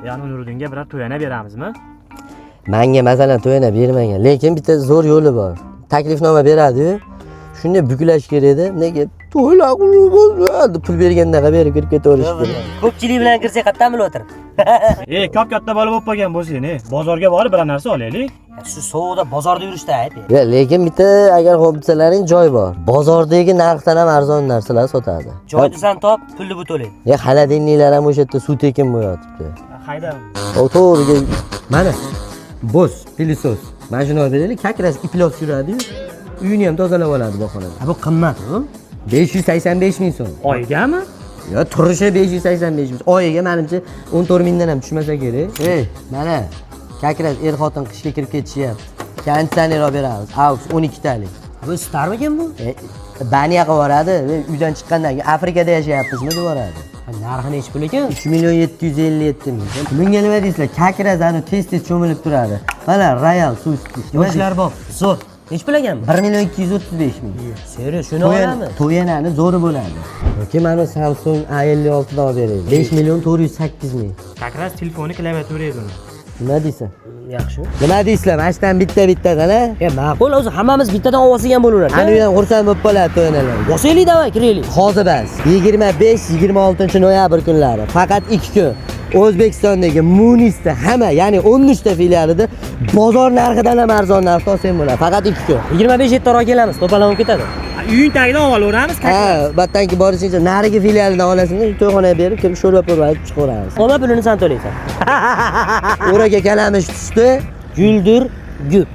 Ya'ni Nuriddinga biror to'yana beramizmi? Menga masalan to'yana bermagan, lekin bitta zo'r yo'li bor. Taklifnoma beradi-yu, shunday buklash kerak edi. Nega to'ylar bo'ldi, pul bergandaqa berib kirib ketaverish kerak. Ko'pchilik bilan kirsak qayerdan bilib o'tirib. Katta bola bo'lib qolgan bo'lsang, bozorga borib bir narsa olaylik. Shu sovuqda bozorda yurishda ayb. Ya, lekin bitta agar xo'psalaring joy bor. Bozordagi narxdan ham arzon narsalar sotadi. Joyni san top, pulni bu to'lang. Ya, xaladinliklar ham o'sha yerda suv tekin bo'yotibdi. Hayda. To'g'riga mana boz, pilisos. Mana shuni olib beraylik, kakras iplab yuradi-yu, uyini ham tozalab oladi bog'xonada. Bu qimmat-ku. 585 ming so'm. Oyigami? Ya, turishi 585 ming. Oyiga menimcha 14 mingdan ham tushmasa kerak. Mana kakras xotin qishga kirib ketishyapti. Konditsioner olib beramiz. Aux 12 talik. Bu starmikan bu? Baniyaga boradi. Uydan chiqqandan keyin Afrikada yashayapmizmi deb boradi. Narxi nechi pul ekan? 3 million 757 ming. Bunga nima deysizlar? Kakras ani tez-tez cho'milib turadi. Mana Royal suv isitish. Yoshlar bor. Zo'r. Nechi pul ekan? 1 million 235 ming. Serios, shuni olamiz. To'yanani zo'ri bo'ladi. Yoki mana Samsung A56 dan olib beraylik. 5 million 408 ming. Kakras telefoni klaviatura edi uni. Nima deysan? Yaxshi. Nima deysizlar? Mashdan bitta-bittadan, a? Ma'qul, o'zi hammamiz bittadan olsak bo'laveradi. Qani ham xursand bo'lib qoladi to'yanalar. Bosaylik davay, kiraylik. Hozir bas. 25-26 noyabr kunlari faqat 2 kun O'zbekistondagi Munisda hamma, ya'ni 13 ta filialida bozor narxidan ham arzon narx olsang bo'ladi. Faqat 2 kun. 25 hektar kelamiz, to'palanib ketadi. Uying tagidan olaveramiz. Ha, battanki borishincha narigi filialidan olasizmi, to'yxonaga berib kelib sho'rva-po'rva aytib chiqaveramiz. Olma pulini san to'laysan. O'raga kalamish tushdi. Guldir, gul.